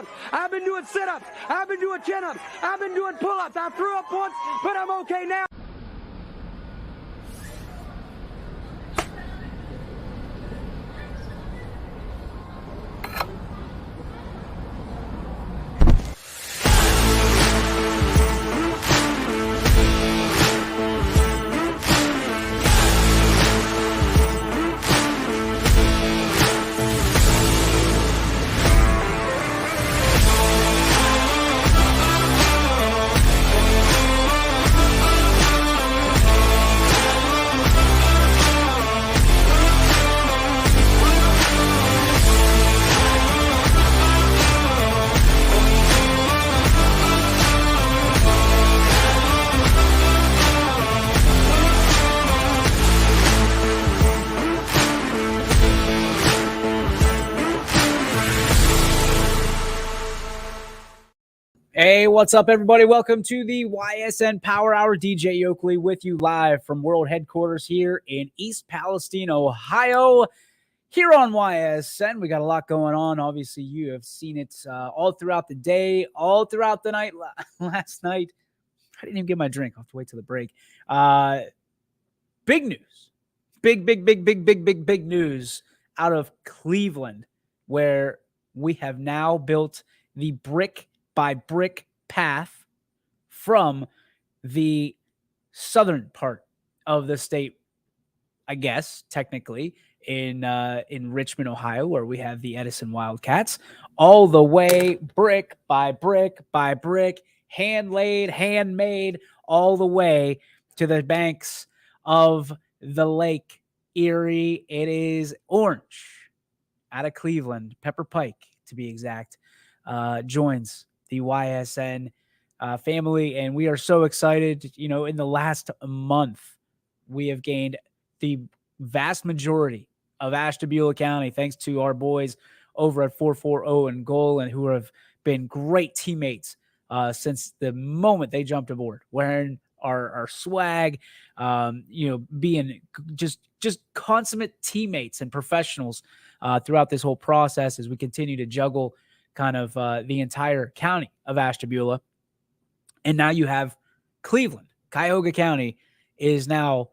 push-ups. I've been doing sit-ups. I've been doing chin-ups. I've been doing pull-ups. I threw up once, but I'm okay now. Hey, what's up, everybody? Welcome to the YSN Power Hour. DJ Oakley with you live from world headquarters here in East Palestine, Ohio. Here on YSN, we got a lot going on. Obviously, you have seen it all throughout the day, all throughout the night. Last night, I didn't even get my drink. I'll have to wait till the break. Big news. Big news out of Cleveland, where we have now built the brick by brick path from the southern part of the state, I guess, technically, in Richmond, Ohio, where we have the Edison Wildcats, all the way brick by brick by brick, handmade, all the way to the banks of the Lake Erie. It is Orange out of Cleveland, Pepper Pike to be exact, joins the YSN family, and we are so excited. You know, in the last month, we have gained the vast majority of Ashtabula County, thanks to our boys over at 440 and Goal, and who have been great teammates since the moment they jumped aboard, wearing our swag, being just consummate teammates and professionals throughout this whole process as we continue to juggle kind of the entire county of Ashtabula. And now you have Cleveland. Cuyahoga County is now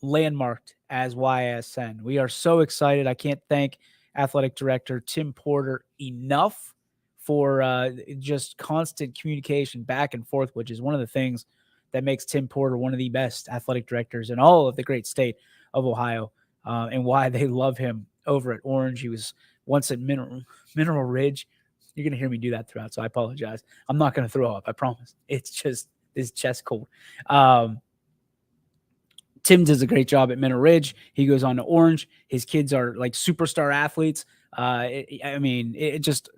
landmarked as YSN. We are so excited. I can't thank Athletic Director Tim Porter enough for just constant communication back and forth, which is one of the things that makes Tim Porter one of the best athletic directors in all of the great state of Ohio, and why they love him over at Orange. He was once at Mineral Ridge. You're going to hear me do that throughout, so I apologize. I'm not going to throw up, I promise. It's chest cold. Tim does a great job at Mineral Ridge. He goes on to Orange. His kids are like superstar athletes. It just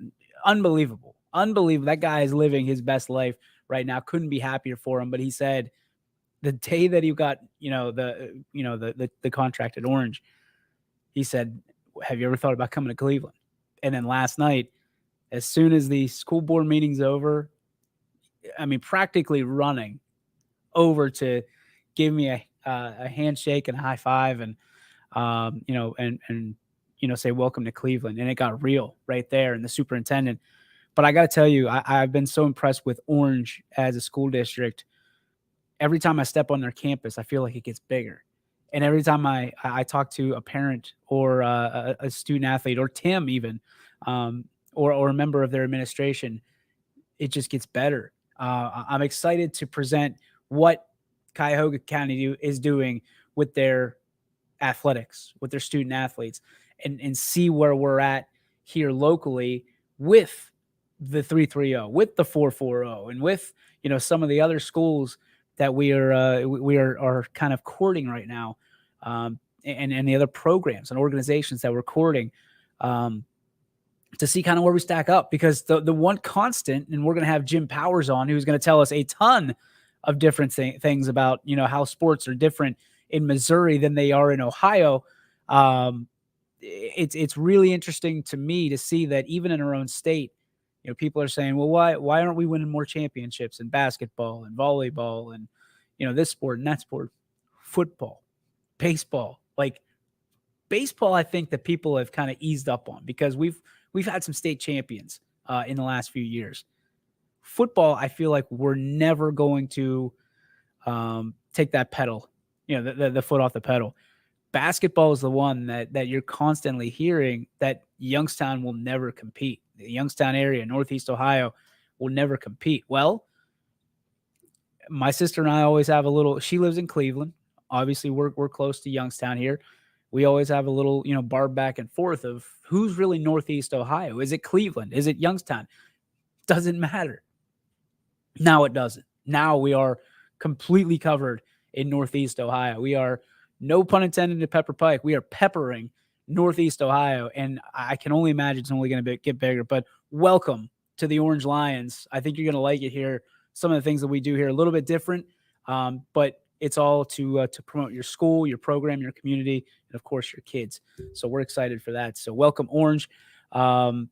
unbelievable. That guy is living his best life right now. Couldn't be happier for him. But he said the day that he got, the contract at Orange, he said, have you ever thought about coming to Cleveland? And then last night, as soon as the school board meeting's over, practically running over to give me a handshake and a high five and, say, welcome to Cleveland. And it got real right there. And the superintendent, but I got to tell you, I've been so impressed with Orange as a school district. Every time I step on their campus, I feel like it gets bigger. And every time I talk to a parent or a student athlete or Tim even, or a member of their administration, it just gets better. I'm excited to present what Cuyahoga County is doing with their athletics, with their student athletes, and see where we're at here locally with the 330, with the 440, and with some of the other schools that we are kind of courting right now, and the other programs and organizations that we're courting, to see kind of where we stack up. Because the one constant, and we're going to have Jim Powers on, who's going to tell us a ton of different things about how sports are different in Missouri than they are in Ohio. It's really interesting to me to see that even in our own state, people are saying, well, why aren't we winning more championships in basketball and volleyball and, this sport and that sport, football, baseball. Like baseball, I think that people have kind of eased up on, because we've had some state champions in the last few years. Football, I feel like we're never going to take that pedal, the foot off the pedal. Basketball is the one that you're constantly hearing that Youngstown will never compete. The Youngstown area, Northeast Ohio, will never compete. Well, my sister and I always have a little. She lives in Cleveland. Obviously, we're close to Youngstown here. We always have a little, bar back and forth of who's really Northeast Ohio. Is it Cleveland? Is it Youngstown? Doesn't matter. Now it doesn't. Now we are completely covered in Northeast Ohio. We are, no pun intended, to Pepper Pike. We are peppering Northeast Ohio, and I can only imagine it's only going to get bigger. But welcome to the Orange Lions. I think you're going to like it here. Some of the things that we do here are a little bit different, but it's all to promote your school, your program, your community, and of course your kids. So we're excited for that. So welcome, Orange, and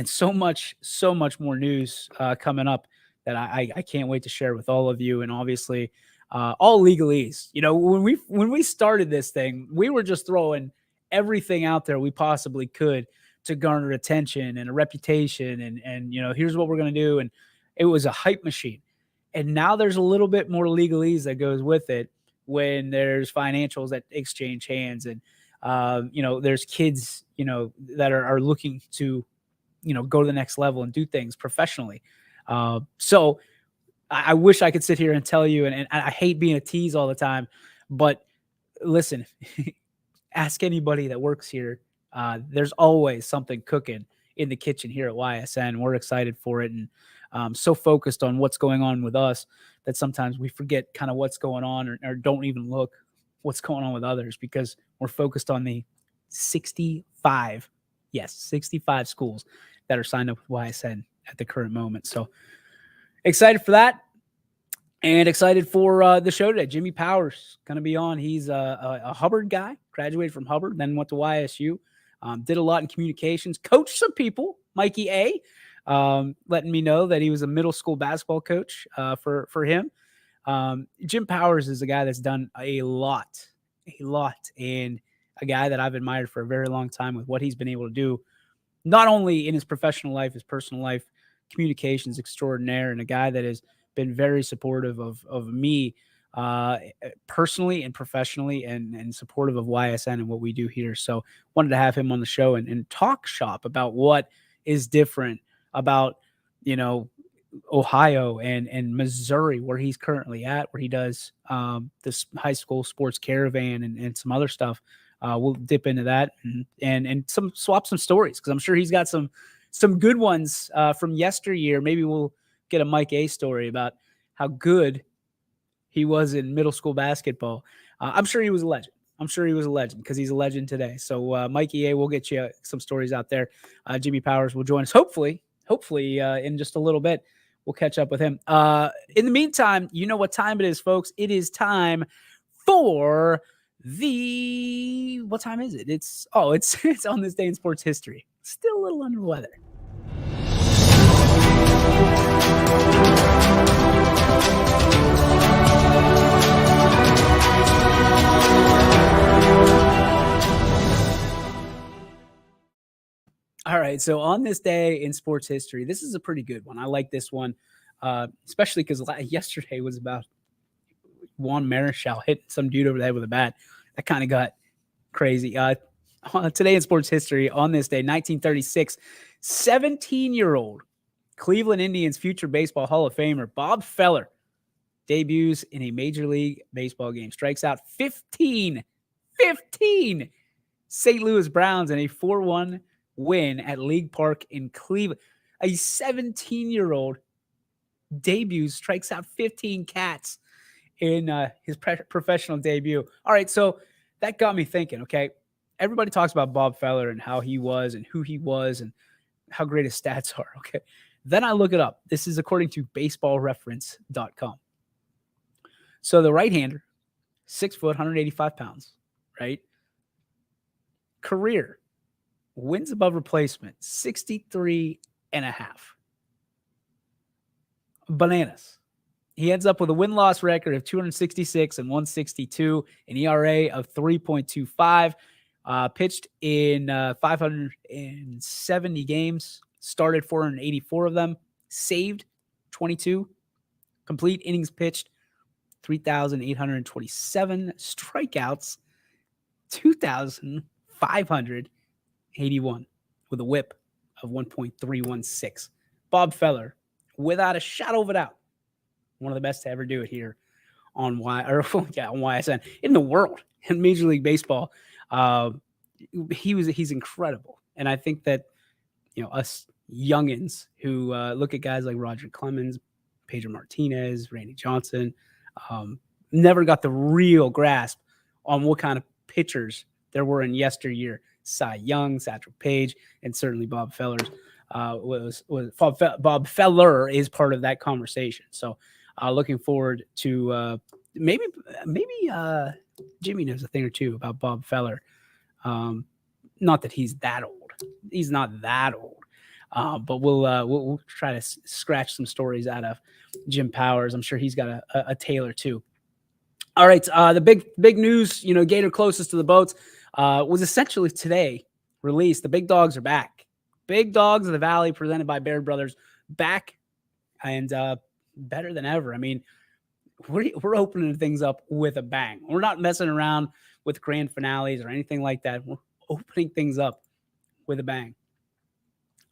so much more news coming up that I can't wait to share with all of you. And obviously, all legalese. When we started this thing, we were just throwing everything out there we possibly could to garner attention and a reputation, and here's what we're going to do. And it was a hype machine. And now there's a little bit more legalese that goes with it when there's financials that exchange hands, and there's kids that are looking to go to the next level and do things professionally. So I wish I could sit here and tell you, and I hate being a tease all the time, but listen, ask anybody that works here. There's always something cooking in the kitchen here at YSN. We're excited for it, and so focused on what's going on with us that sometimes we forget kind of what's going on, or don't even look what's going on with others, because we're focused on the 65 schools that are signed up with YSN at the current moment. So excited for that, and excited for the show today. Jimmy Powers going to be on. He's a Hubbard guy, graduated from Hubbard, then went to YSU, did a lot in communications, coached some people. Mikey A. Letting me know that he was a middle school basketball coach for him. Jim Powers is a guy that's done a lot, and a guy that I've admired for a very long time with what he's been able to do, not only in his professional life, his personal life. Communications extraordinaire, and a guy that has been very supportive of me personally and professionally, and supportive of YSN and what we do here. So wanted to have him on the show and talk shop about what is different about, Ohio and Missouri, where he's currently at, where he does this high school sports caravan and some other stuff. We'll dip into that and swap some stories, because I'm sure he's got some good ones from yesteryear. Maybe we'll get a Mike A story about how good he was in middle school basketball. I'm sure he was a legend. Because he's a legend today. So Mikey A, we'll get you some stories out there. Jimmy Powers will join us hopefully in just a little bit. We'll catch up with him. In the meantime, you know what time it is, folks. It is time for what time is it? It's on this day in sports history. Still a little under the weather. All right, so on this day in sports history, this is a pretty good one. I like this one, especially because yesterday was about Juan Marichal hitting some dude over the head with a bat. That kind of got crazy. Today in sports history, on this day, 1936, 17-year-old Cleveland Indians future baseball Hall of Famer Bob Feller debuts in a Major League Baseball game, strikes out 15 St. Louis Browns in a 4-1 win at League Park in Cleveland. A 17-year-old debuts, strikes out 15 cats in his professional debut. All right, so that got me thinking, okay, everybody talks about Bob Feller and how he was and who he was and how great his stats are, okay? Then I look it up. This is according to baseballreference.com. So the right-hander, 6 foot, 185 pounds, right? Career wins above replacement, 63 and a half. Bananas. He ends up with a win-loss record of 266 and 162, an ERA of 3.25, pitched in 570 games, started 484 of them, saved 22, complete innings pitched 3,827, strikeouts 2,581 with a whip of 1.316. Bob Feller, without a shadow of a doubt, one of the best to ever do it here on YSN in the world in Major League Baseball. He's incredible, and I think that us youngins who look at guys like Roger Clemens, Pedro Martinez, Randy Johnson, never got the real grasp on what kind of pitchers there were in yesteryear. Cy Young, Satchel Paige, and certainly Bob Feller's Bob Feller is part of that conversation. So looking forward to maybe Jimmy knows a thing or two about Bob Feller. Not that he's that old. He's not that old. But we'll try to scratch some stories out of Jim Powers. I'm sure he's got a tale or two. All right. The big news, Gator closest to the boats, was essentially today released. The big dogs are back. Big Dogs of the Valley, presented by Baird Brothers, back and better than ever. I mean, we're opening things up with a bang. We're not messing around with grand finales or anything like that. We're opening things up with a bang.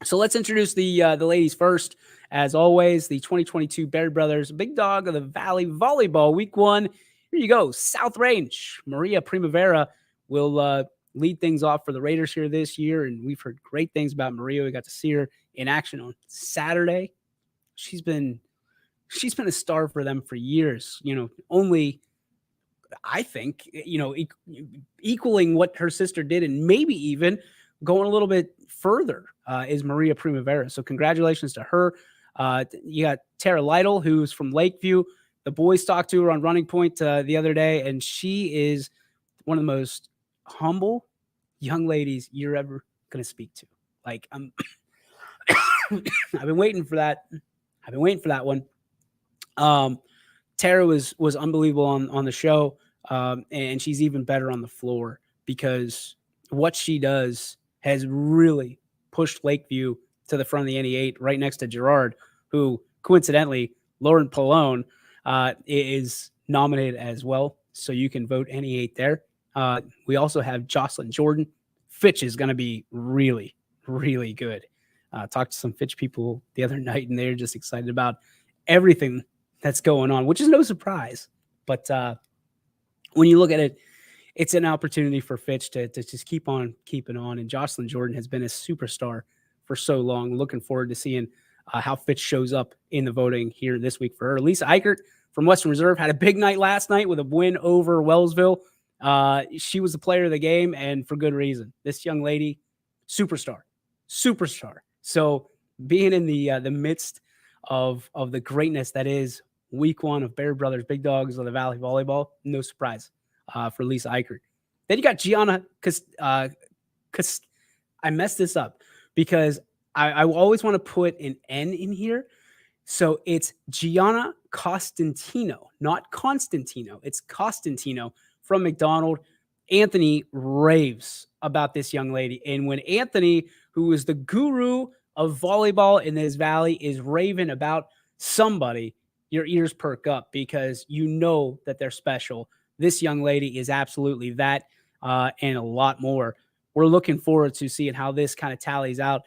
So let's introduce the ladies first. As always, the 2022 Baird Brothers Big Dog of the Valley Volleyball Week 1. Here you go. South Range. Maria Primavera will lead things off for the Raiders here this year, and we've heard great things about Maria. We got to see her in action on Saturday. She's been a star for them for years. Only I think equaling what her sister did, and maybe even going a little bit further is Maria Primavera. So congratulations to her. You got Tara Lytle, who's from Lakeview. The boys talked to her on Running Point the other day, and she is one of the most humble young ladies you're ever going to speak to. Like, I've been waiting for that. I've been waiting for that one. Tara was unbelievable on the show, and she's even better on the floor because what she does has really pushed Lakeview to the front of the NE8 right next to Girard, who coincidentally, Lauren Pallone is nominated as well. So you can vote NE8 there. We also have Jocelyn Jordan. Fitch is going to be really, really good. Talked to some Fitch people the other night, and they're just excited about everything that's going on, which is no surprise. But when you look at it, it's an opportunity for Fitch to just keep on keeping on. And Jocelyn Jordan has been a superstar for so long. Looking forward to seeing how Fitch shows up in the voting here this week for her. Lisa Eichert from Western Reserve had a big night last night with a win over Wellsville. She was the player of the game, and for good reason. This young lady, superstar. So being in the midst of the greatness that is week 1 of Baird Brothers Big Dogs of the Valley Volleyball, no surprise for Lisa Eichert. Then you got Gianna, because I messed this up because I always want to put an N in here. So it's Gianna Costantino, not Constantino. It's Costantino from McDonald. Anthony raves about this young lady. And when Anthony, who is the guru of volleyball in this valley, is raving about somebody, your ears perk up because you know that they're special. This young lady is absolutely that and a lot more. We're looking forward to seeing how this kind of tallies out.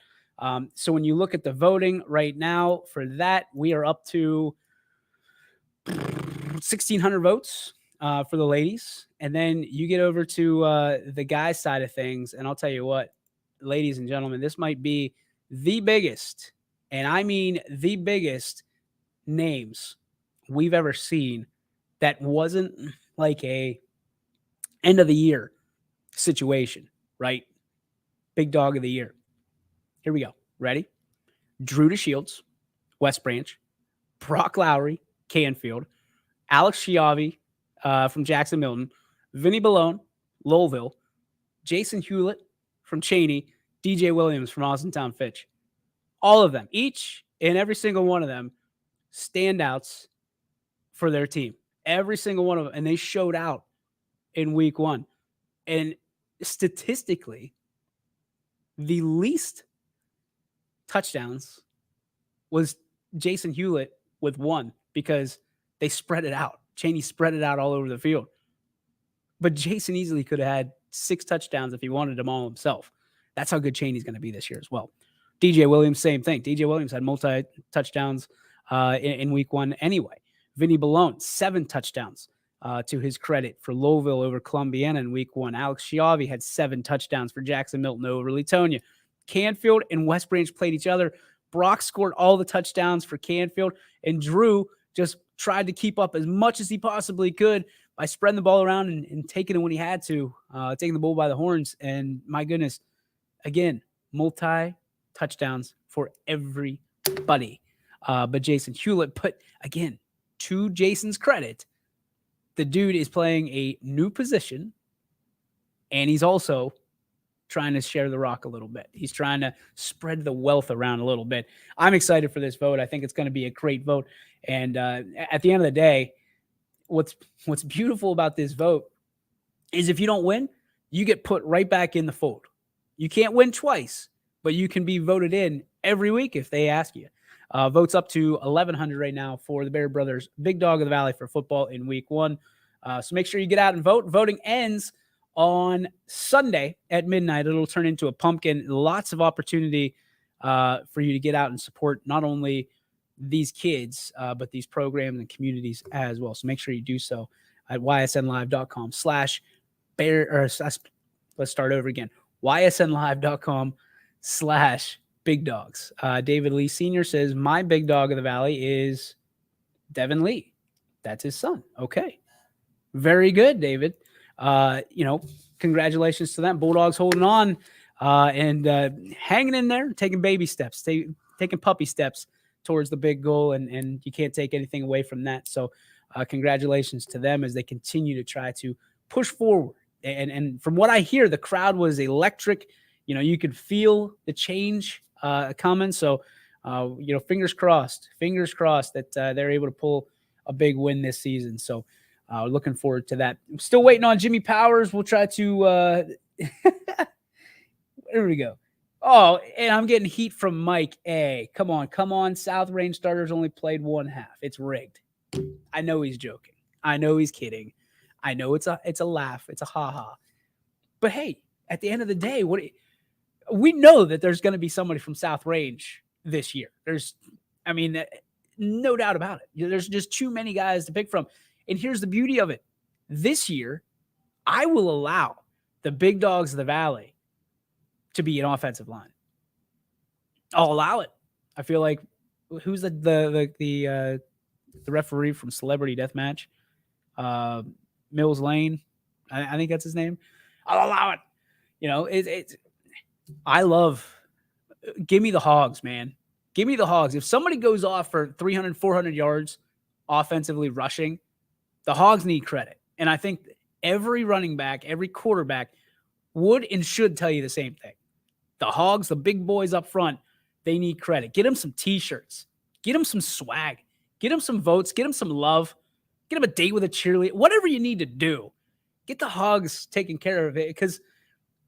So when you look at the voting right now for that, we are up to 1,600 votes for the ladies. And then you get over to the guys side of things. And I'll tell you what, ladies and gentlemen, this might be the biggest, and I mean the biggest names we've ever seen that wasn't like a end of the year situation, right? Big Dog of the Year. Here we go. Ready? Drew DeShields, West Branch. Brock Lowry, Canfield. Alex Chiavi from Jackson Milton. Vinny Ballone, Lowellville. Jason Hewlett from Cheney. DJ Williams from Austintown Fitch. All of them, each and every single one of them, standouts for their team. Every single one of them. And they showed out in week 1. And statistically, the least touchdowns was Jason Hewlett with 1 because they spread it out. Chaney spread it out all over the field. But Jason easily could have had 6 touchdowns if he wanted them all himself. That's how good Chaney's going to be this year as well. DJ Williams, same thing. DJ Williams had multi-touchdowns in week 1 anyway. Vinny Ballone, 7 touchdowns to his credit for Louisville over Columbiana in week 1. Alex Schiavi had 7 touchdowns for Jackson Milton over Latonia. Canfield and West Branch played each other. Brock scored all the touchdowns for Canfield, and Drew just tried to keep up as much as he possibly could by spreading the ball around and taking it when he had to, taking the bull by the horns. And my goodness, again, multi-touchdowns for everybody. But Jason Hewlett, but again, to Jason's credit, the dude is playing a new position, and he's also trying to share the rock a little bit. He's trying to spread the wealth around a little bit. I'm excited for this vote. I think it's going to be a great vote. And at the end of the day, what's beautiful about this vote is if you don't win, you get put right back in the fold. You can't win twice, but you can be voted in every week if they ask you. Votes up to 1,100 right now for the Bear Brothers Big Dog of the Valley for football in week 1. So make sure you get out and vote. Voting ends on Sunday at midnight. It'll turn into a pumpkin. Lots of opportunity for you to get out and support not only these kids, but these programs and communities as well. So make sure you do so at ysnlive.com/bear, or let's start over again. ysnlive.com/big dogs. David Lee Sr. says, my big dog of the valley is Devin Lee. That's his son. Okay. Very good, David. Congratulations to them. Bulldogs holding on and hanging in there, taking baby steps, taking puppy steps towards the big goal, and you can't take anything away from that. So congratulations to them as they continue to try to push forward. And from what I hear, the crowd was electric. You could feel the change coming. So, fingers crossed that they're able to pull a big win this season. So looking forward to that. I'm still waiting on Jimmy Powers. We'll try to there we go. Oh, and I'm getting heat from Mike A. Come on. South Range starters only played 1/2. It's rigged. I know he's joking. I know he's kidding. I know it's a laugh. It's a ha-ha. But hey, at the end of the day, we know that there's going to be somebody from South Range this year. No doubt about it. There's just too many guys to pick from. And here's the beauty of it. This year, I will allow the big dogs of the Valley to be an offensive line. I'll allow it. I feel like who's the referee from Celebrity Deathmatch? Mills Lane. I think that's his name. I'll allow it. I love, give me the hogs, man. Give me the hogs. If somebody goes off for 300, 400 yards offensively rushing, the hogs need credit. And I think every running back, every quarterback would and should tell you the same thing. The hogs, the big boys up front, they need credit. Get them some T-shirts. Get them some swag. Get them some votes. Get them some love. Get them a date with a cheerleader. Whatever you need to do, get the hogs taken care of it, because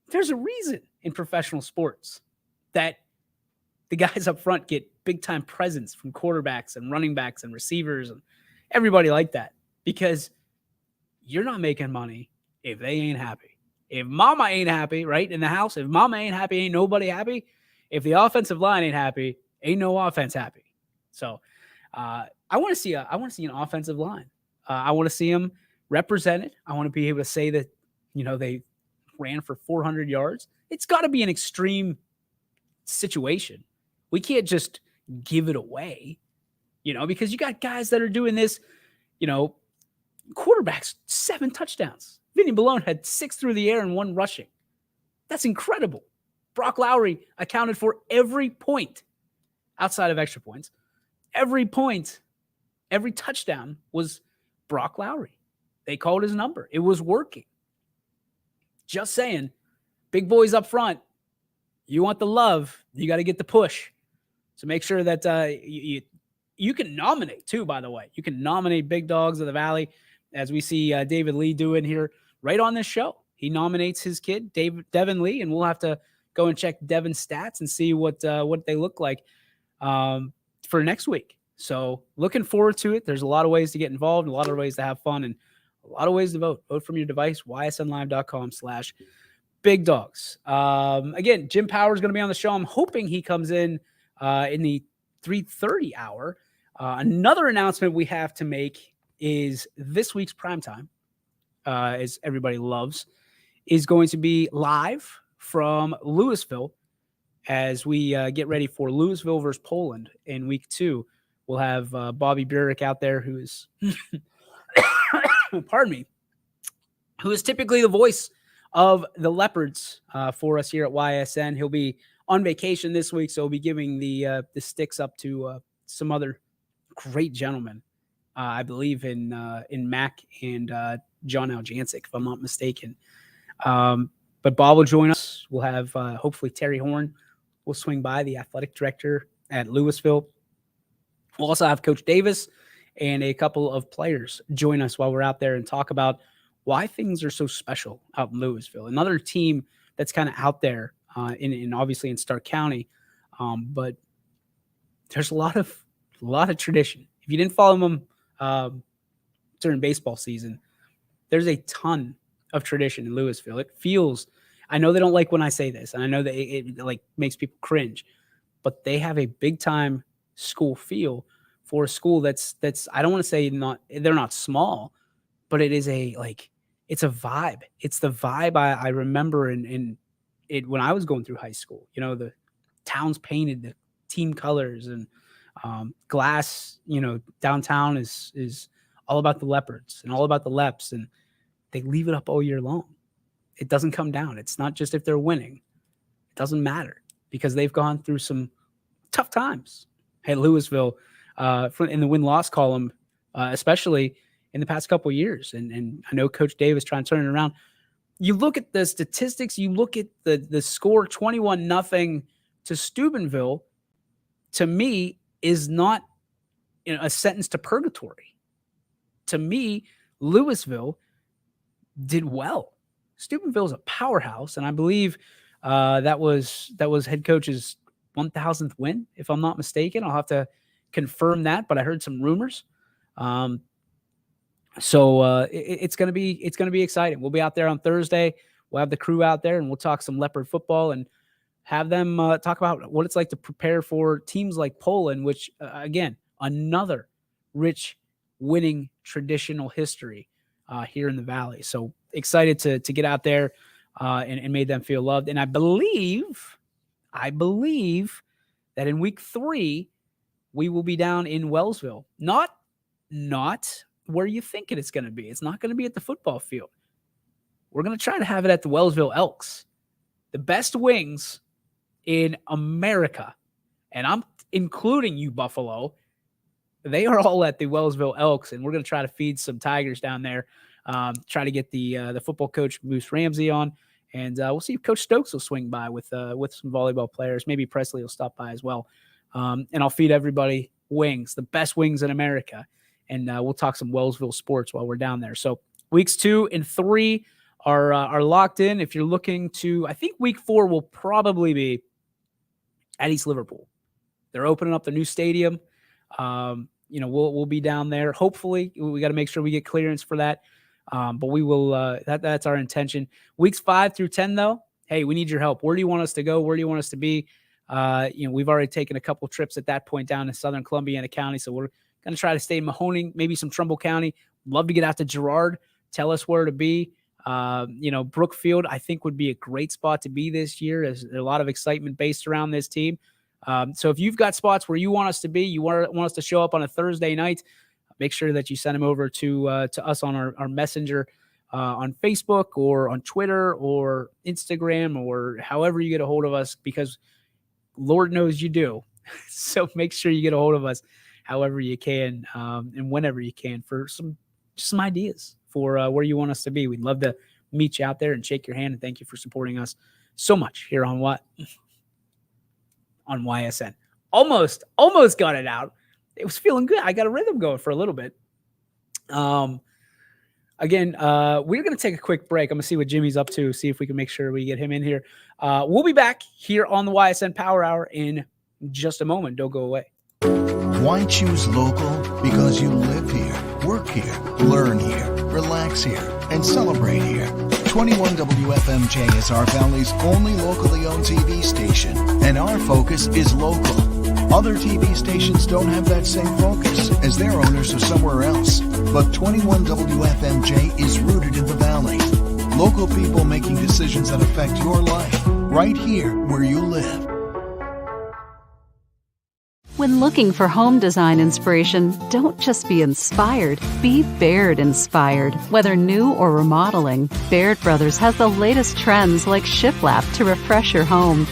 there's a reason in professional sports that the guys up front get big-time presents from quarterbacks and running backs and receivers and everybody like that, because you're not making money if they ain't happy. If mama ain't happy, right, in the house, if mama ain't happy, ain't nobody happy. If the offensive line ain't happy, ain't no offense happy. So I want to see an offensive line. I want to see them represented. I want to be able to say that, they ran for 400 yards. It's got to be an extreme situation. We can't just give it away, because you got guys that are doing this, quarterbacks, 7 touchdowns. Vinny Ballone had 6 through the air and 1 rushing. That's incredible. Brock Lowry accounted for every point outside of extra points. Every point, every touchdown was Brock Lowry. They called his number. It was working. Just saying, big boys up front, you want the love, you got to get the push. So make sure that you can nominate too, by the way. You can nominate Big Dogs of the Valley, as we see David Lee doing here right on this show. He nominates his kid, Devin Lee, and we'll have to go and check Devin's stats and see what they look like for next week. So looking forward to it. There's a lot of ways to get involved, a lot of ways to have fun, and a lot of ways to vote. Vote from your device, ysnlive.com/big dogs. Again, Jim Power is going to be on the show. I'm hoping he comes in the 3:30 hour. Another announcement we have to make is this week's primetime, as everybody loves, is going to be live from Louisville as we get ready for Louisville versus Poland in week 2. We'll have Bobby Burek out there, who is, pardon me, who is typically the voice of the Leopards for us here at YSN. He'll be on vacation this week, so he'll be giving the sticks up to some other great gentlemen, I believe in Mac and John Aljancic, if I'm not mistaken. But Bob will join us. We'll have hopefully Terry Horn will swing by, the athletic director at Louisville. We'll also have Coach Davis and a couple of players join us while we're out there and talk about why things are so special out in Louisville. Another team that's kind of out there in obviously in Stark County, but there's a lot of tradition. If you didn't follow them during baseball season, there's a ton of tradition in Louisville. It feels, I know they don't like when I say this, and I know that it like makes people cringe, but they have a big time school feel for a school that's I don't want to say they're not small, but it is it's a vibe. It's the vibe I remember in it when I was going through high school. You know, the town's painted the team colors, and glass, downtown is all about the Leopards and all about the Leps, and they leave it up all year long. It doesn't come down. It's not just if they're winning. It doesn't matter because they've gone through some tough times at Louisville in the win-loss column, especially in the past couple of years. And I know Coach Davis trying to turn it around. You look at the statistics, you look at the score, 21-0 to Steubenville, to me, is not a sentence to purgatory. To me, Louisville did well. Steubenville is a powerhouse, and I believe that was head coach's 1,000th win, if I'm not mistaken. I'll have to confirm that, but I heard some rumors. So it's gonna be exciting. We'll be out there on Thursday. We'll have the crew out there, and we'll talk some Leopard football and have them talk about what it's like to prepare for teams like Poland, which again, another rich winning traditional history here in the Valley. So excited to get out there and made them feel loved. And I believe that in week 3, we will be down in Wellsville. Not where you think it's going to be. It's not going to be at the football field. We're going to try to have it at the Wellsville Elks, the best wings in America. And I'm including you, Buffalo. They are all at the Wellsville Elks, and we're going to try to feed some Tigers down there. Try to get the football coach, Moose Ramsey, on. And we'll see if Coach Stokes will swing by with some volleyball players. Maybe Presley will stop by as well. And I'll feed everybody wings, the best wings in America. And we'll talk some Wellsville sports while we're down there. So weeks 2 and 3 are locked in. If you're looking to, I think week 4 will probably be at East Liverpool. They're opening up the new stadium. We'll be down there. Hopefully, we got to make sure we get clearance for that. But we will. That's our intention. Weeks 5 through 10, though. Hey, we need your help. Where do you want us to go? Where do you want us to be? We've already taken a couple trips at that point down in Southern Columbiana County, so we're going to try to stay in Mahoning, maybe some Trumbull County. Love to get out to Girard. Tell us where to be. Brookfield, I think, would be a great spot to be this year. There's a lot of excitement based around this team. So if you've got spots where you want us to be, you want us to show up on a Thursday night, make sure that you send them over to us on our messenger on Facebook or on Twitter or Instagram or however you get a hold of us, because Lord knows you do. So make sure you get a hold of us however you can and whenever you can for some ideas for where you want us to be. We'd love to meet you out there and shake your hand, and thank you for supporting us so much here on YSN. Almost got it out. It was feeling good. I got a rhythm going for a little bit. Again, we're going to take a quick break. I'm going to see what Jimmy's up to, see if we can make sure we get him in here. We'll be back here on the YSN Power Hour in just a moment. Don't go away. Why choose local? Because you live here, work here, learn here, relax here, and celebrate here. 21 WFMJ is our Valley's only locally owned TV station, and our focus is local. Other TV stations don't have that same focus, as their owners are somewhere else. But 21 WFMJ is rooted in the Valley. Local people making decisions that affect your life, right here where you live. When looking for home design inspiration, don't just be inspired, be Baird inspired. Whether new or remodeling, Baird Brothers has the latest trends like shiplap to refresh your home.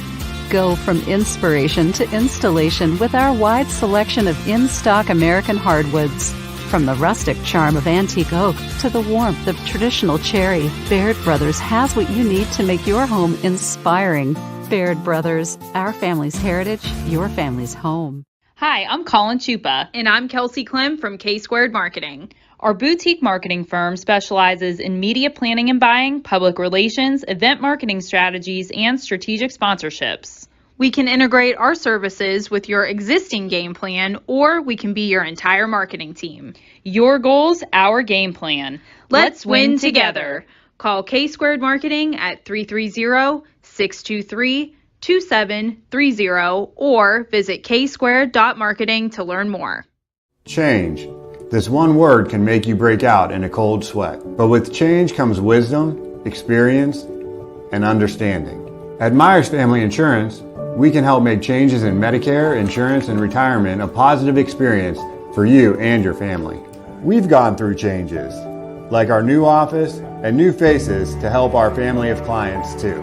Go from inspiration to installation with our wide selection of in-stock American hardwoods. From the rustic charm of antique oak to the warmth of traditional cherry, Baird Brothers has what you need to make your home inspiring. Baird Brothers, our family's heritage, your family's home. Hi, I'm Colin Chupa. And I'm Kelsey Clem from K-Squared Marketing. Our boutique marketing firm specializes in media planning and buying, public relations, event marketing strategies, and strategic sponsorships. We can integrate our services with your existing game plan, or we can be your entire marketing team. Your goals, our game plan. Let's win together. Call K-Squared Marketing at 330-623-2730 or visit ksquared.marketing to learn more. Change. This one word can make you break out in a cold sweat. But with change comes wisdom, experience, and understanding. At Myers Family Insurance, we can help make changes in Medicare, insurance, and retirement a positive experience for you and your family. We've gone through changes, like our new office and new faces to help our family of clients too.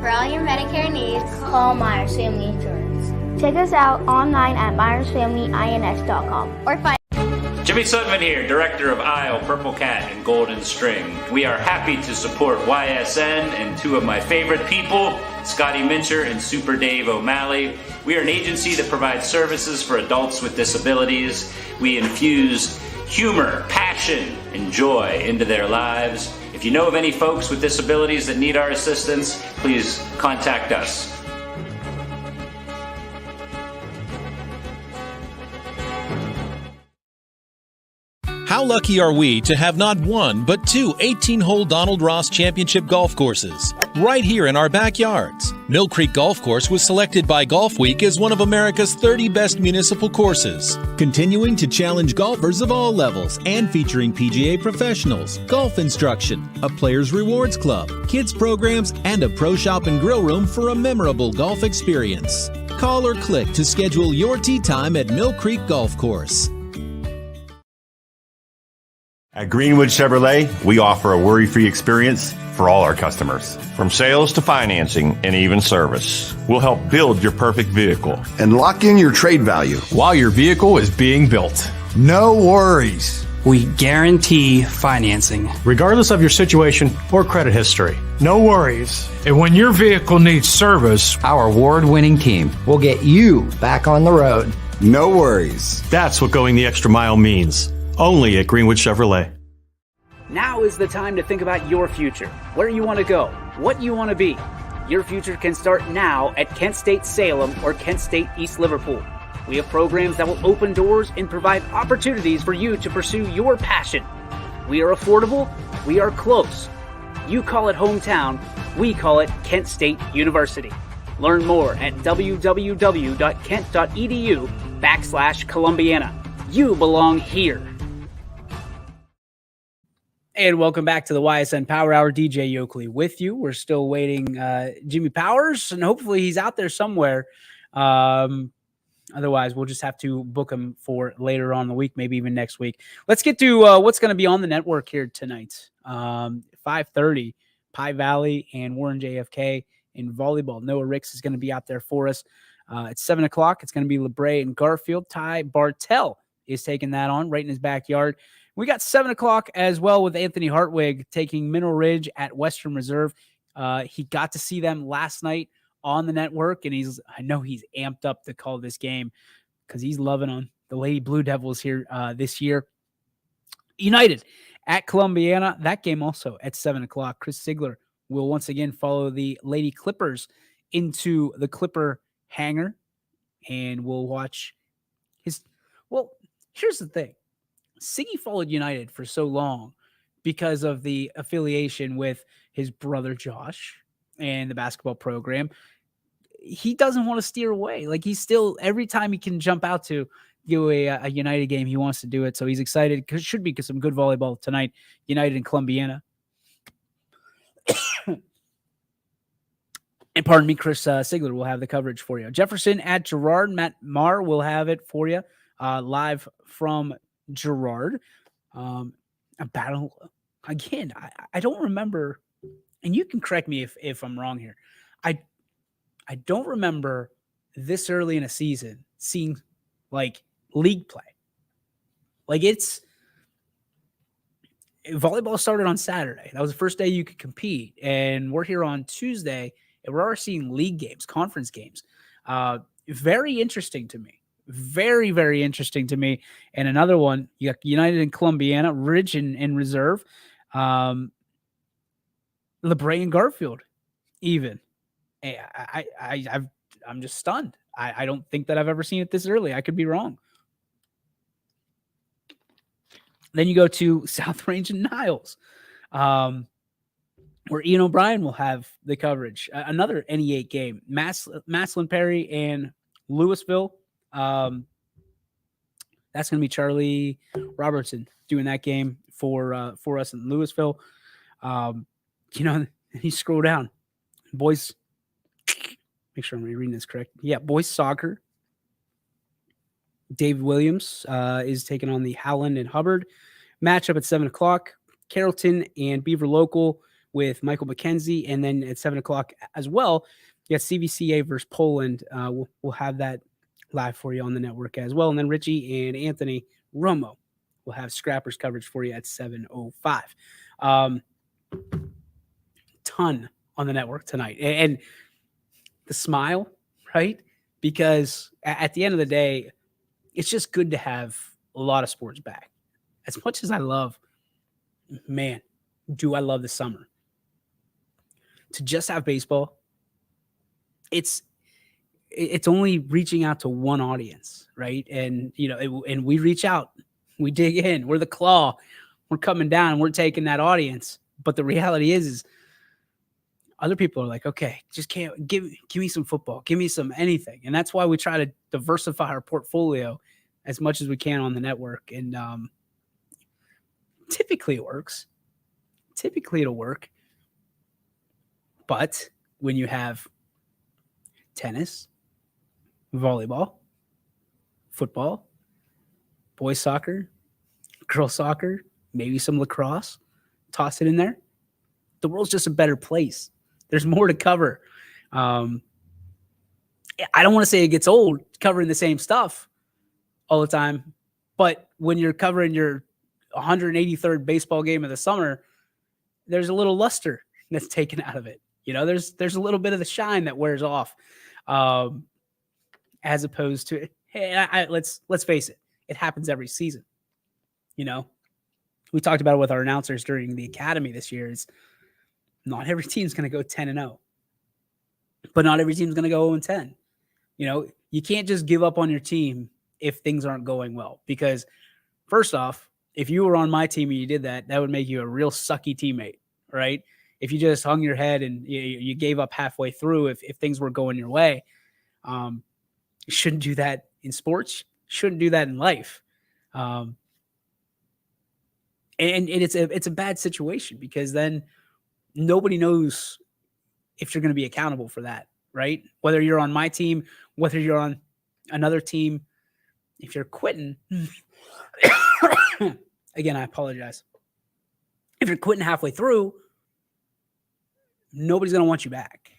For all your Medicare needs, call Myers Family Insurance. Check us out online at myersfamilyins.com or find Jimmy Sutton here, Director of Isle, Purple Cat, and Golden String. We are happy to support YSN and two of my favorite people, Scotty Mincher and Super Dave O'Malley. We are an agency that provides services for adults with disabilities. We infuse humor, passion, and joy into their lives. If you know of any folks with disabilities that need our assistance, please contact us. How lucky are we to have not one, but two 18-hole Donald Ross Championship golf courses right here in our backyards. Mill Creek Golf Course was selected by Golf Week as one of America's 30 best municipal courses, continuing to challenge golfers of all levels and featuring PGA professionals, golf instruction, a players rewards club, kids programs, and a pro shop and grill room for a memorable golf experience. Call or click to schedule your tee time at Mill Creek Golf Course. At Greenwood Chevrolet, we offer a worry-free experience for all our customers. From sales to financing and even service, we'll help build your perfect vehicle and lock in your trade value while your vehicle is being built. No worries. We guarantee financing, regardless of your situation or credit history. No worries. And when your vehicle needs service, our award-winning team will get you back on the road. No worries. That's what going the extra mile means. Only at Greenwood Chevrolet. Now is the time to think about your future, where you want to go, what you want to be. Your future can start now at Kent State Salem or Kent State East Liverpool. We have programs that will open doors and provide opportunities for you to pursue your passion. We are affordable, we are close. You call it hometown, we call it Kent State University. Learn more at www.kent.edu/Columbiana. You belong here. And welcome back to the YSN Power Hour. DJ Yoakley with you. We're still waiting Jimmy Powers, and hopefully he's out there somewhere. Otherwise, we'll just have to book him for later on in the week, maybe even next week. Let's get to what's going to be on the network here tonight. 5:30, Pie Valley and Warren JFK in volleyball. Noah Ricks is going to be out there for us. At 7 o'clock, it's going to be LeBray and Garfield. Ty Bartell is taking that on right in his backyard. We got 7 o'clock as well with Anthony Hartwig taking Mineral Ridge at Western Reserve. He got to see them last night on the network, and I know he's amped up to call this game because he's loving on the Lady Blue Devils here this year. United at Columbiana. That game also at 7 o'clock. Chris Sigler will once again follow the Lady Clippers into the Clipper hangar, and we'll watch his. Well, here's the thing. Siggy followed United for so long because of the affiliation with his brother Josh and the basketball program. He doesn't want to steer away. Like, he's still, every time he can jump out to do a United game, he wants to do it. So he's excited because it should be some good volleyball tonight. United and Columbiana. And pardon me, Chris Sigler will have the coverage for you. Jefferson at Girard. Matt Marr will have it for you live from Girard. A battle. Again, I don't remember, and you can correct me if I'm wrong here. I don't remember this early in a season seeing like league play. Like, volleyball started on Saturday. That was the first day you could compete. And we're here on Tuesday, and we're already seeing league games, conference games. Very interesting to me. Very, very interesting to me. And another one, you got United and Columbiana, Ridge in reserve. LeBray and Garfield, even. I'm just stunned. I don't think that I've ever seen it this early. I could be wrong. Then you go to South Range and Niles, where Ian O'Brien will have the coverage. Another NE8 game. Maslin Perry and Louisville. That's going to be Charlie Robertson doing that game for us in Louisville. You scroll down. Boys, make sure I'm reading this correct. Yeah, boys soccer. David Williams is taking on the Howland and Hubbard matchup at 7 o'clock. Carrollton and Beaver Local with Michael McKenzie. And then at 7 o'clock as well, you got CVCA versus Poland. We'll have that live for you on the network as well. And then Richie and Anthony Romo will have Scrappers coverage for you at 7:05. Ton on the network tonight. And the smile, right? Because at the end of the day, it's just good to have a lot of sports back. As much as I love, man, do I love the summer. To just have baseball, it's only reaching out to one audience, right? And, and we reach out, we dig in, we're the claw, we're coming down, and we're taking that audience. But the reality is other people are like, okay, just can't give me some football, give me some anything. And that's why we try to diversify our portfolio as much as we can on the network. And typically it works. Typically it'll work. But when you have tennis, volleyball, football, boys soccer, girls soccer, maybe some lacrosse, toss it in there, the world's just a better place. There's more to cover. I don't want to say it gets old covering the same stuff all the time, but when you're covering your 183rd baseball game of the summer, there's a little luster that's taken out of it. There's a little bit of the shine that wears off, as opposed to, hey, let's face it, it happens every season. We talked about it with our announcers during the academy this year. Is not every team's going to go 10-0, but not every team's going to go 0-10. You can't just give up on your team if things aren't going well, because first off, if you were on my team and you did that, that would make you a real sucky teammate, right? If you just hung your head and you gave up halfway through, if things were going your way, you shouldn't do that in sports. Shouldn't do that in life. And it's a bad situation, because then nobody knows if you're going to be accountable for that, right? Whether you're on my team, whether you're on another team, if you're quitting, again, I apologize. If you're quitting halfway through, nobody's going to want you back.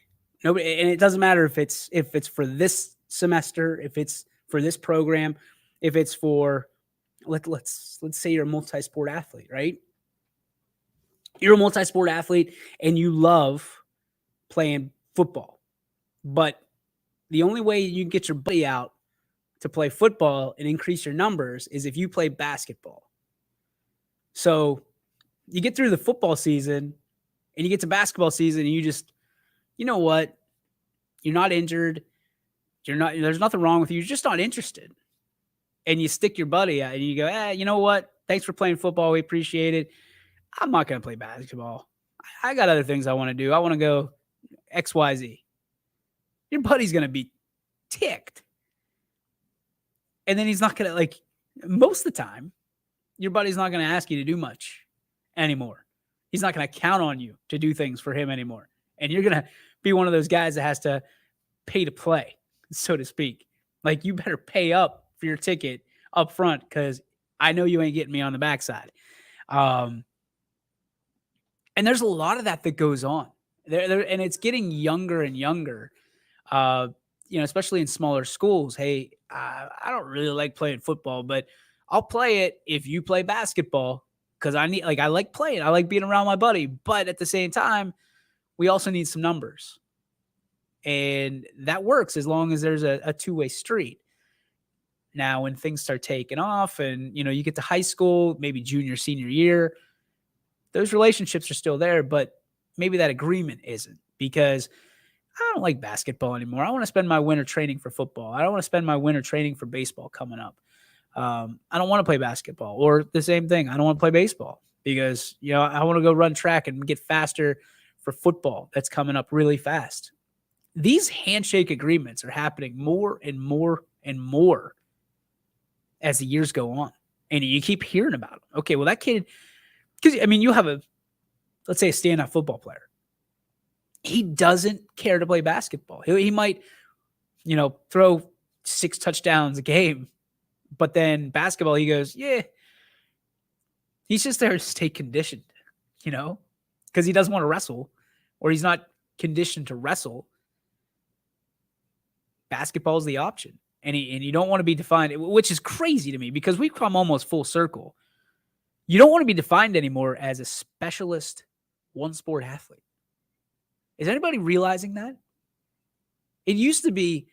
Nobody, and it doesn't matter if it's for this semester, if it's for this program, if it's for let's say you're a multi-sport athlete, right? You're a multi-sport athlete and you love playing football, but the only way you can get your buddy out to play football and increase your numbers is if you play basketball. So you get through the football season and you get to basketball season and you just, you know what? You're not injured. There's nothing wrong with you. You're just not interested. And you stick your buddy out and you go, you know what? Thanks for playing football. We appreciate it. I'm not going to play basketball. I got other things I want to do. I want to go XYZ. Your buddy's going to be ticked. And then he's not going to, like, most of the time, your buddy's not going to ask you to do much anymore. He's not going to count on you to do things for him anymore. And you're going to be one of those guys that has to pay to play, so to speak. Like, you better pay up for your ticket up front because I know you ain't getting me on the backside. And there's a lot of that goes on there, and it's getting younger and younger, especially in smaller schools. Hey, I don't really like playing football, but I'll play it if you play basketball because I like playing. I like being around my buddy, but at the same time, we also need some numbers. And that works as long as there's a two-way street. Now, when things start taking off and, you get to high school, maybe junior, senior year, those relationships are still there, but maybe that agreement isn't because I don't like basketball anymore. I want to spend my winter training for football. I don't want to spend my winter training for baseball coming up. I don't want to play basketball, or the same thing. I don't want to play baseball because, I want to go run track and get faster for football. That's coming up really fast. These handshake agreements are happening more and more and more as the years go on. And you keep hearing about them. Okay, well, that kid, because, you have let's say a standout football player. He doesn't care to play basketball. He might, throw 6 touchdowns a game, but then basketball, he goes, yeah. He's just there to stay conditioned, because he doesn't want to wrestle or he's not conditioned to wrestle. Basketball is the option. And you don't want to be defined, which is crazy to me because we've come almost full circle. You don't want to be defined anymore as a specialist one-sport athlete. Is anybody realizing that? It used to be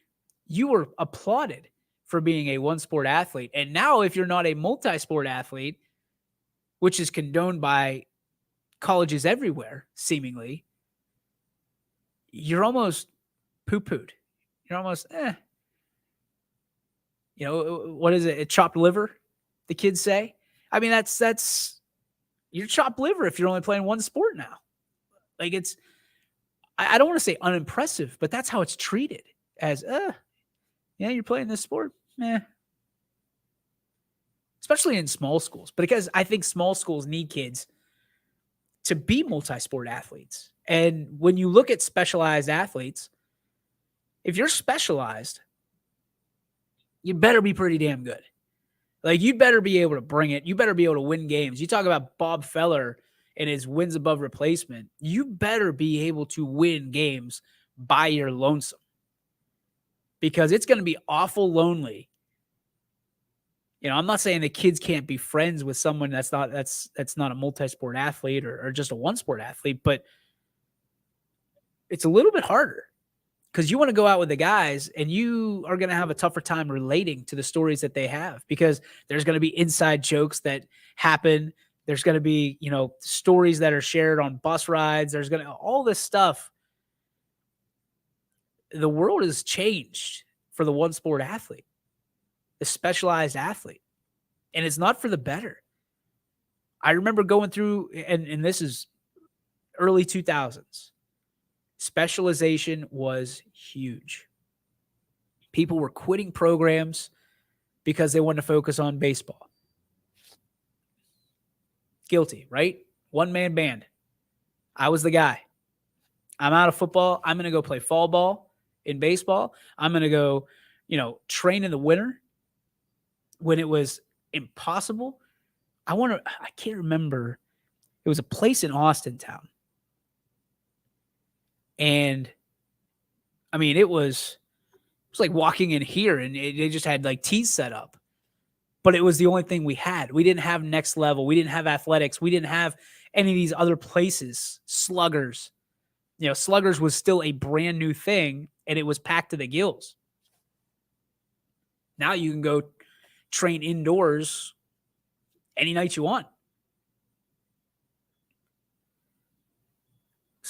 you were applauded for being a one-sport athlete. And now if you're not a multi-sport athlete, which is condoned by colleges everywhere, seemingly, you're almost poo-pooed. You're almost, what is it? A chopped liver, the kids say. I mean, that's you're chopped liver if you're only playing one sport now. Like I don't want to say unimpressive, but that's how it's treated as, you're playing this sport. Especially in small schools, but because I think small schools need kids to be multi-sport athletes. And when you look at specialized athletes, if you're specialized, you better be pretty damn good. Like, you better be able to bring it. You better be able to win games. You talk about Bob Feller and his wins above replacement. You better be able to win games by your lonesome because it's going to be awful lonely. I'm not saying the kids can't be friends with someone that's not a multi-sport athlete or just a one-sport athlete, but it's a little bit harder. Because you want to go out with the guys and you are going to have a tougher time relating to the stories that they have because there's going to be inside jokes that happen. There's going to be, stories that are shared on bus rides. There's going to all this stuff. The world has changed for the one sport athlete, the specialized athlete, and it's not for the better. I remember going through, and this is early 2000s. Specialization was huge. People were quitting programs because they wanted to focus on baseball. Guilty, right? One-man band. I was the guy. I'm out of football. I'm going to go play fall ball in baseball. I'm going to go, train in the winter when it was impossible. I can't remember. It was a place in Austin town. And it was like walking in here and they just had like tees set up, but it was the only thing we had. We didn't have next level. We didn't have athletics. We didn't have any of these other places. Sluggers, Sluggers was still a brand new thing and it was packed to the gills. Now you can go train indoors any night you want.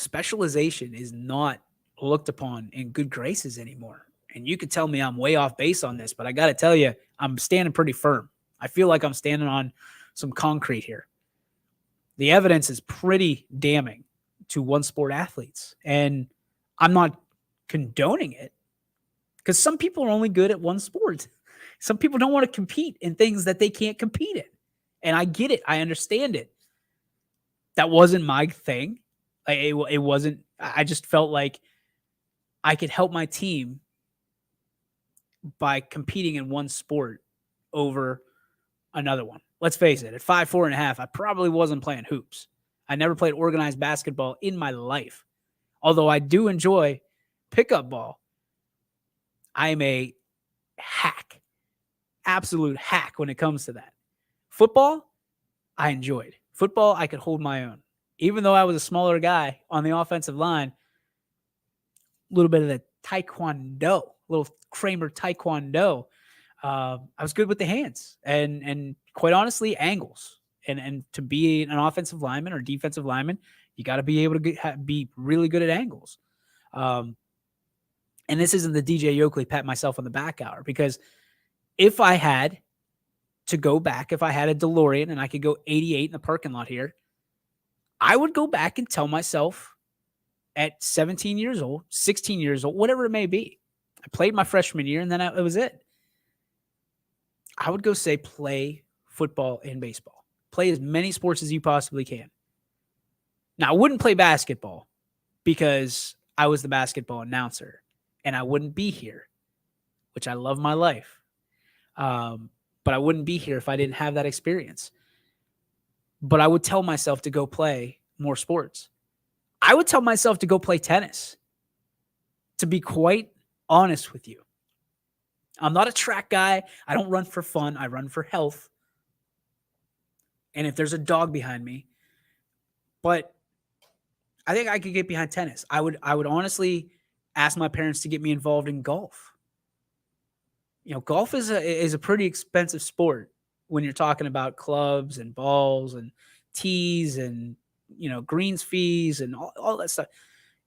specialization is not looked upon in good graces anymore. And you could tell me I'm way off base on this, but I got to tell you, I'm standing pretty firm. I feel like I'm standing on some concrete here. The evidence is pretty damning to one sport athletes. And I'm not condoning it because some people are only good at one sport. Some people don't want to compete in things that they can't compete in. And I get it. I understand it. That wasn't my thing. It wasn't. I just felt like I could help my team by competing in one sport over another one. Let's face it, at 5'4.5", I probably wasn't playing hoops. I never played organized basketball in my life. Although I do enjoy pickup ball, I am a hack, absolute hack when it comes to that. Football, I enjoyed. Football, I could hold my own. Even though I was a smaller guy on the offensive line, a little bit of the taekwondo, little Kramer taekwondo. I was good with the hands and quite honestly, angles. And to be an offensive lineman or defensive lineman, you got to be able to be really good at angles. And this isn't the DJ Yoakley pat myself on the back hour, because if I had to go back, if I had a DeLorean and I could go 88 in the parking lot here, I would go back and tell myself at 17 years old, 16 years old, whatever it may be. I played my freshman year and then it was it. I would go say, play football and baseball. Play as many sports as you possibly can. Now, I wouldn't play basketball because I was the basketball announcer and I wouldn't be here, which I love my life. But I wouldn't be here if I didn't have that experience. But I would tell myself to go play more sports. I would tell myself to go play tennis. To be quite honest with you, I'm not a track guy. I don't run for fun. I run for health. And if there's a dog behind me, but I think I could get behind tennis. I would honestly ask my parents to get me involved in golf. You know, golf is a pretty expensive sport when you're talking about clubs and balls and tees and, you know, greens fees and all that stuff.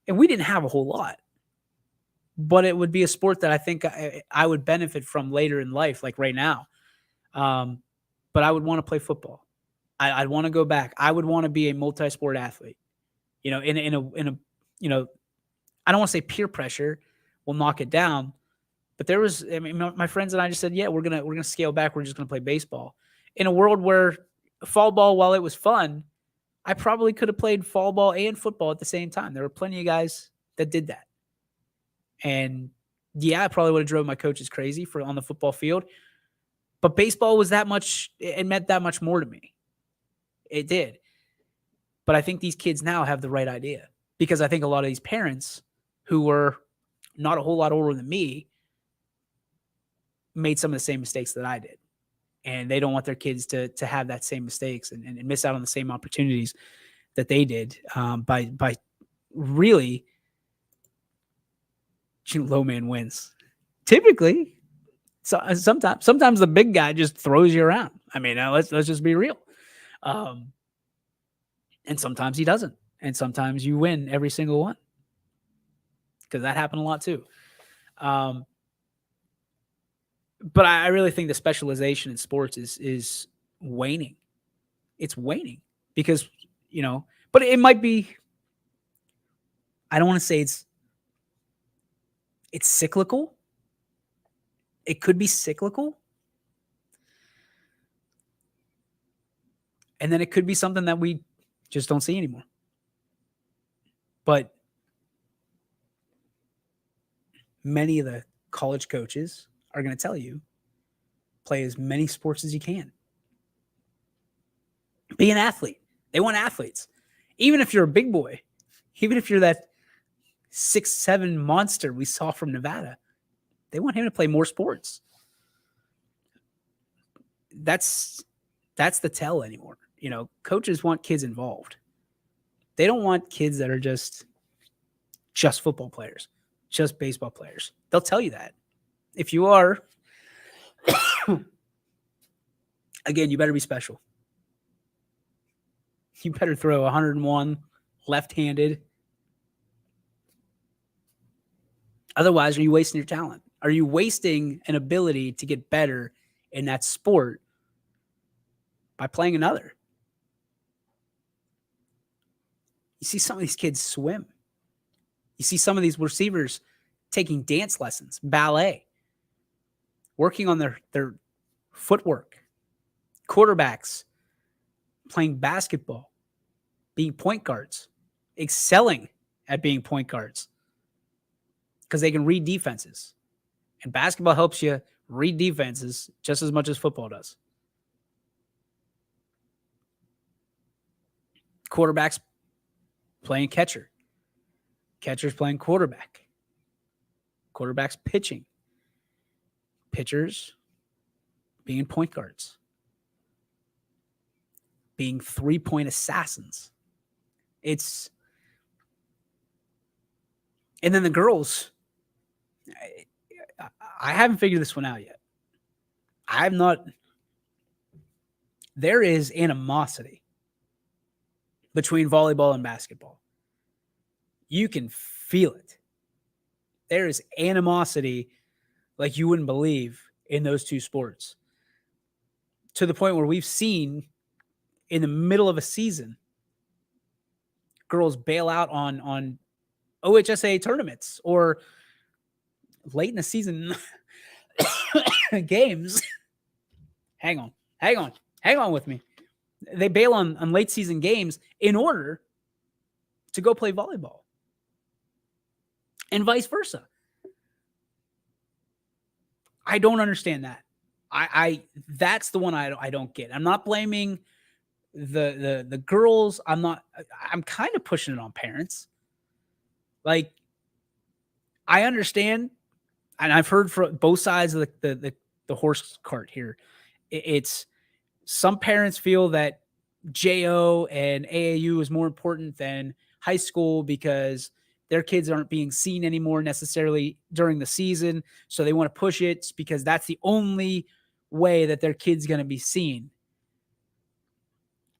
And we didn't have a whole lot. But it would be a sport that I think I would benefit from later in life, like right now. But I would want to play football. I'd want to go back. I would want to be a multi-sport athlete. You know, in a you know, I don't want to say peer pressure will knock it down, but there was, I mean, my friends and I just said, yeah, we're gonna scale back. We're just gonna play baseball. In a world where fall ball, while it was fun, I probably could have played fall ball and football at the same time. There were plenty of guys that did that. And yeah, I probably would have drove my coaches crazy on the football field, but baseball was that much, it meant that much more to me. It did. But I think these kids now have the right idea, because I think a lot of these parents who were not a whole lot older than me made some of the same mistakes that I did. And they don't want their kids to have that same mistakes and miss out on the same opportunities that they did by really low man wins. Typically, so sometimes the big guy just throws you around. I mean, let's just be real. And sometimes he doesn't. And sometimes you win every single one, because that happened a lot too. But I really think the specialization in sports is waning. It's waning because, you know, but it might be, I don't want to say it's cyclical. It could be cyclical. And then it could be something that we just don't see anymore. But many of the college coaches are going to tell you, play as many sports as you can. Be an athlete. They want athletes. Even if you're a big boy, even if you're that 6'7" monster we saw from Nevada, they want him to play more sports. That's the tell anymore. You know, coaches want kids involved. They don't want kids that are just football players, just baseball players. They'll tell you that. If you are, again, you better be special. You better throw 101 left-handed Otherwise, are you wasting your talent? Are you wasting an ability to get better in that sport by playing another? You see some of these kids swim. You see some of these receivers taking dance lessons, ballet, working on their footwork, quarterbacks playing basketball, being point guards, excelling at being point guards because they can read defenses. And basketball helps you read defenses just as much as football does. Quarterbacks playing catcher. Catchers playing quarterback. Quarterbacks pitching. Pitchers being point guards. Being 3-point assassins. And then the girls, I haven't figured this one out yet. There is animosity between volleyball and basketball. You can feel it. There is animosity like you wouldn't believe in those two sports. To the point where we've seen in the middle of a season, girls bail out on OHSA tournaments or late in the season games. Hang on with me. They bail on late season games in order to go play volleyball. And vice versa. I don't understand that. That's the one I don't get. I'm not blaming the girls. I'm kind of pushing it on parents. Like, I understand, and I've heard from both sides of the horse cart here. It's some parents feel that JO and AAU is more important than high school because their kids aren't being seen anymore necessarily during the season. So they want to push it because that's the only way that their kid's going to be seen.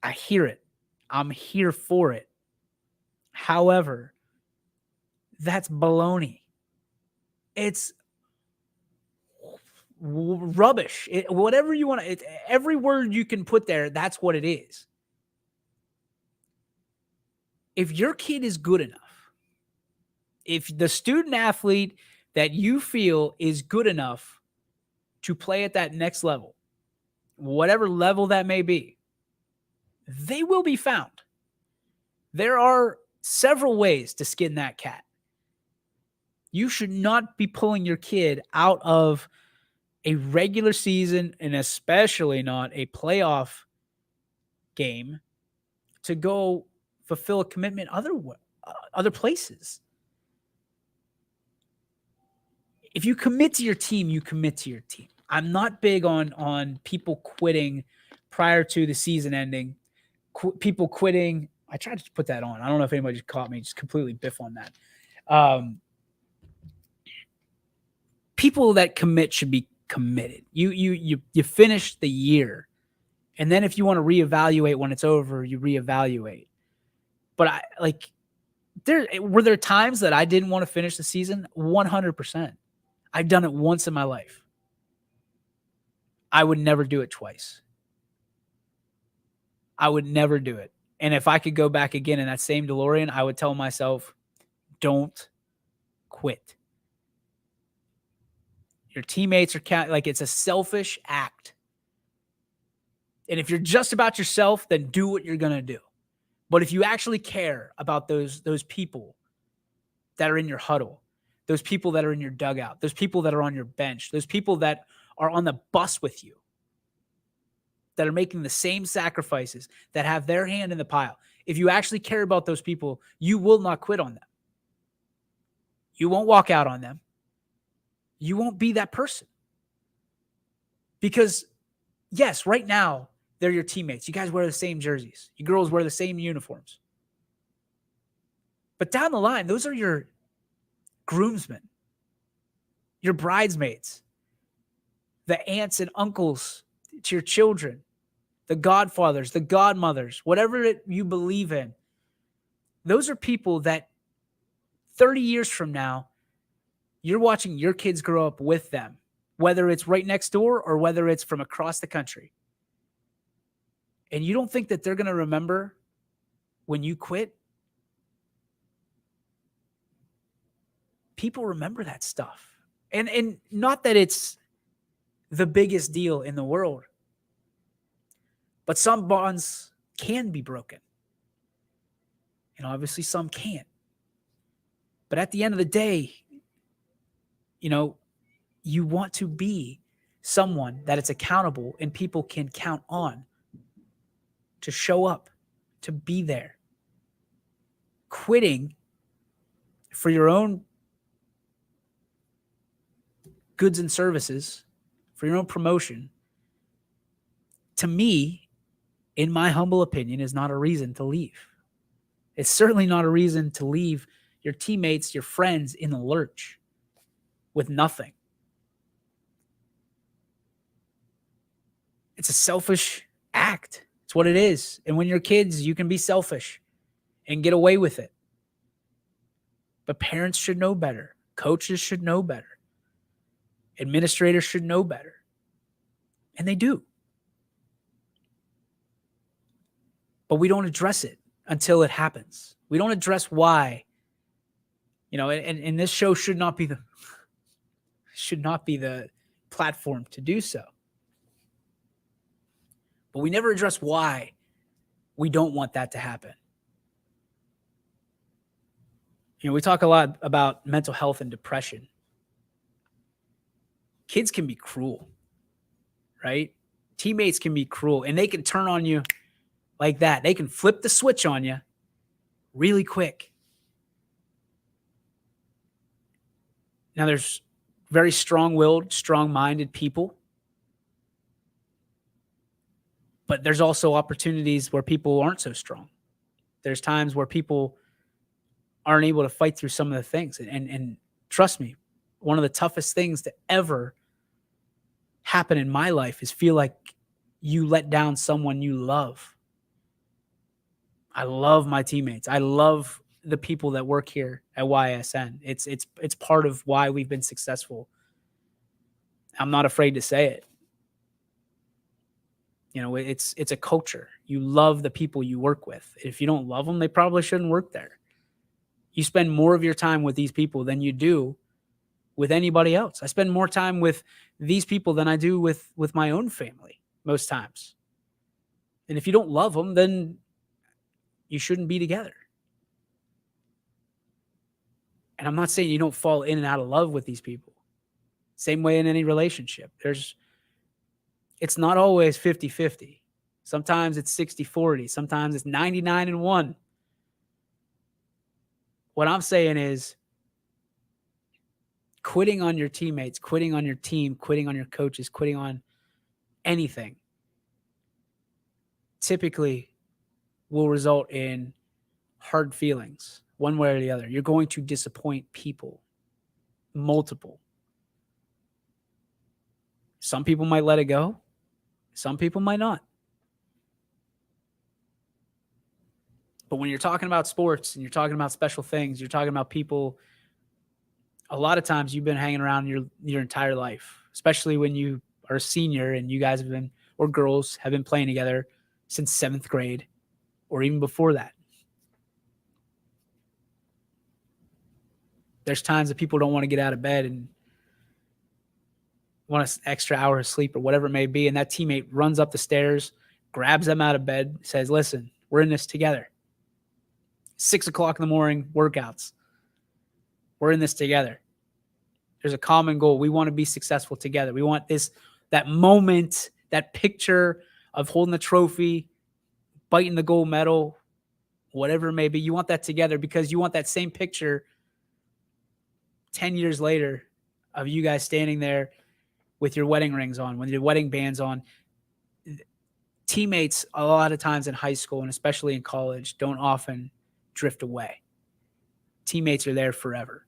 I hear it. I'm here for it. However, that's baloney. It's rubbish. Whatever you want to, every word you can put there, that's what it is. If your kid is good enough, if the student athlete that you feel is good enough to play at that next level, whatever level that may be, they will be found. There are several ways to skin that cat. You should not be pulling your kid out of a regular season and especially not a playoff game to go fulfill a commitment other places. If you commit to your team, you commit to your team. I'm not big on people quitting prior to the season ending. People quitting. I tried to put that on. I don't know if anybody just caught me. Just completely biff on that. People that commit should be committed. You finish the year, and then if you want to reevaluate when it's over, you reevaluate. But were there times that I didn't want to finish the season? 100%. I've done it once in my life. I would never do it twice. I would never do it. And if I could go back again in that same DeLorean, I would tell myself, don't quit. Your teammates are it's a selfish act. And if you're just about yourself, then do what you're going to do. But if you actually care about those people that are in your huddle, those people that are in your dugout, those people that are on your bench, those people that are on the bus with you, that are making the same sacrifices, that have their hand in the pile. If you actually care about those people, you will not quit on them. You won't walk out on them. You won't be that person. Because, yes, right now, they're your teammates. You guys wear the same jerseys. You girls wear the same uniforms. But down the line, those are your groomsmen, your bridesmaids, the aunts and uncles to your children, the godfathers, the godmothers, whatever you believe in. Those are people that 30 years from now, You're watching your kids grow up with them, whether it's right next door or whether it's from across the country. And you don't think that they're going to remember when you quit? People remember that stuff. And not that it's the biggest deal in the world, but some bonds can be broken. And obviously some can't. But at the end of the day, you know, you want to be someone that is accountable and people can count on to show up, to be there. Quitting for your own goods and services, for your own promotion, to me, in my humble opinion, is not a reason to leave. It's certainly not a reason to leave your teammates, your friends in the lurch with nothing. It's a selfish act. It's what it is. And when you're kids, you can be selfish and get away with it. But parents should know better. Coaches should know better. Administrators should know better. And they do. But we don't address it until it happens. We don't address why. You know, and this show should not be the platform to do so. But we never address why we don't want that to happen. You know, we talk a lot about mental health and depression. Kids can be cruel, right? Teammates can be cruel, and they can turn on you like that. They can flip the switch on you really quick. Now, there's very strong-willed, strong-minded people. But there's also opportunities where people aren't so strong. There's times where people aren't able to fight through some of the things. And trust me, one of the toughest things to ever happen in my life is feel like you let down someone you love. I love my teammates. I love the people that work here at YSN. It's part of why we've been successful. I'm not afraid to say it. You know, it's a culture. You love the people you work with. If you don't love them, they probably shouldn't work there. You spend more of your time with these people than you do with anybody else. I spend more time with these people than I do with my own family most times. And if you don't love them, then you shouldn't be together. And I'm not saying you don't fall in and out of love with these people. Same way in any relationship. It's not always 50-50. Sometimes it's 60-40. Sometimes it's 99-1. What I'm saying is quitting on your teammates, quitting on your team, quitting on your coaches, quitting on anything typically will result in hard feelings one way or the other. You're going to disappoint people, multiple. Some people might let it go. Some people might not. But when you're talking about sports and you're talking about special things, you're talking about people, a lot of times you've been hanging around your entire life, especially when you are a senior and you guys have been, or girls have been playing together since 7th grade or even before that. There's times that people don't want to get out of bed and want an extra hour of sleep or whatever it may be. And that teammate runs up the stairs, grabs them out of bed, says, listen, we're in this together. 6 o'clock in the morning, workouts. We're in this together. There's a common goal. We want to be successful together. We want that moment, that picture of holding the trophy, biting the gold medal, whatever it may be. You want that together because you want that same picture 10 years later of you guys standing there with your wedding rings on, with your wedding bands on. Teammates, a lot of times in high school and especially in college, don't often drift away. Teammates are there forever.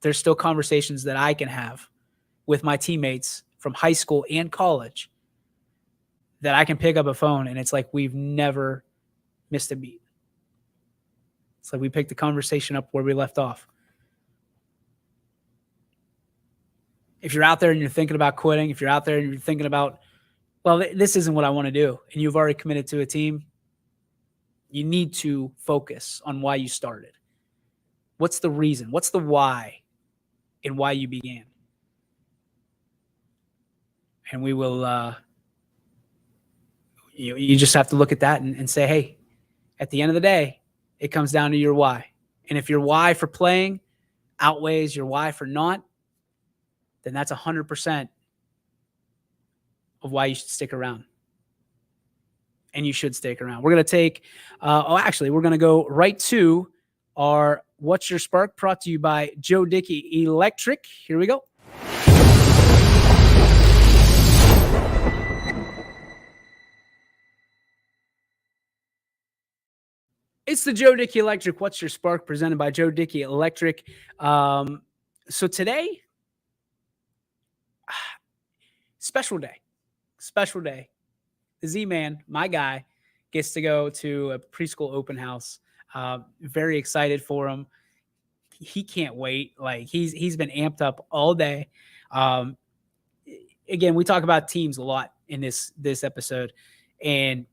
There's still conversations that I can have with my teammates from high school and college that I can pick up a phone and it's like we've never missed a beat. It's like we picked the conversation up where we left off. If you're out there and you're thinking about quitting, if you're out there and you're thinking about, well, this isn't what I want to do, and you've already committed to a team, you need to focus on why you started. What's the reason? What's the why and why you began? And we will, you just have to look at that and say, hey, at the end of the day, it comes down to your why. And if your why for playing outweighs your why for not, then that's 100% of why you should stick around. And you should stick around. We're going to take, we're going to go right to our What's Your Spark, brought to you by Joe Dickey Electric. Here we go. It's the Joe Dickey Electric What's Your Spark, presented by Joe Dickey Electric. So today, special day. The Z-Man, my guy, gets to go to a preschool open house. Very excited for him. He can't wait. Like he's been amped up all day. Again, we talk about teams a lot in this episode, and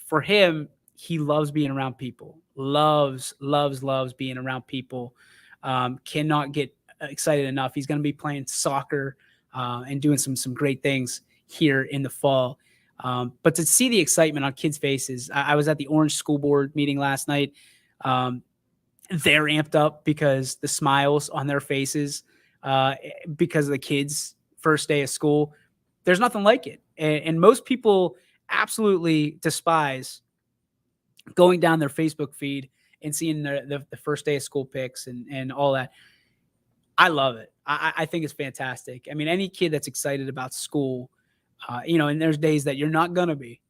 for him, he loves being around people. Loves being around people. Cannot get excited enough. He's going to be playing soccer and doing some great things here in the fall. But to see the excitement on kids' faces, I was at the Orange School Board meeting last night. They're amped up because the smiles on their faces, because of the kids' first day of school. There's nothing like it. And most people absolutely despise going down their Facebook feed and seeing the first day of school pics and all that. I love it. I think it's fantastic. I mean, any kid that's excited about school, and there's days that you're not going to be.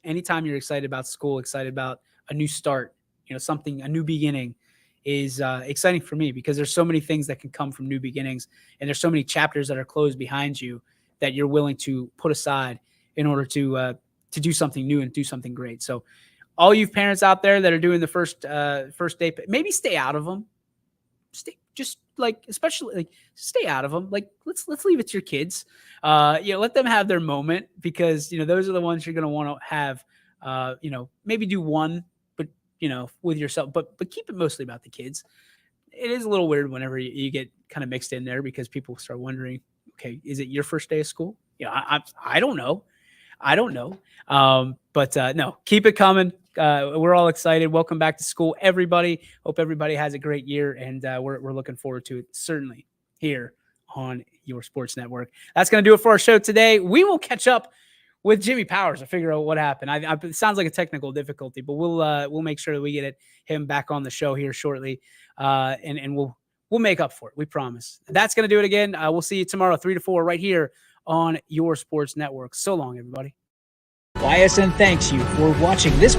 Anytime you're excited about school, excited about a new start, a new beginning is exciting for me, because there's so many things that can come from new beginnings. And there's so many chapters that are closed behind you that you're willing to put aside in order to do something new and do something great. So all you parents out there that are doing the first day, maybe stay out of them. Stay out of them. Like, let's leave it to your kids. Let them have their moment, because, those are the ones you're going to want to have, maybe do one, but, with yourself, but keep it mostly about the kids. It is a little weird whenever you get kind of mixed in there, because people start wondering, okay, is it your first day of school? I don't know. No, keep it coming. We're all excited. Welcome back to school, everybody. Hope everybody has a great year, and we're looking forward to it, certainly here on your sports network. That's going to do it for our show today. We will catch up with Jimmy Powers to figure out what happened. It sounds like a technical difficulty, but we'll make sure that we get him back on the show here shortly, and we'll make up for it. We promise. That's going to do it again. We'll see you tomorrow, 3 to 4, right here on your sports network. So long, everybody. YSN thanks you for watching this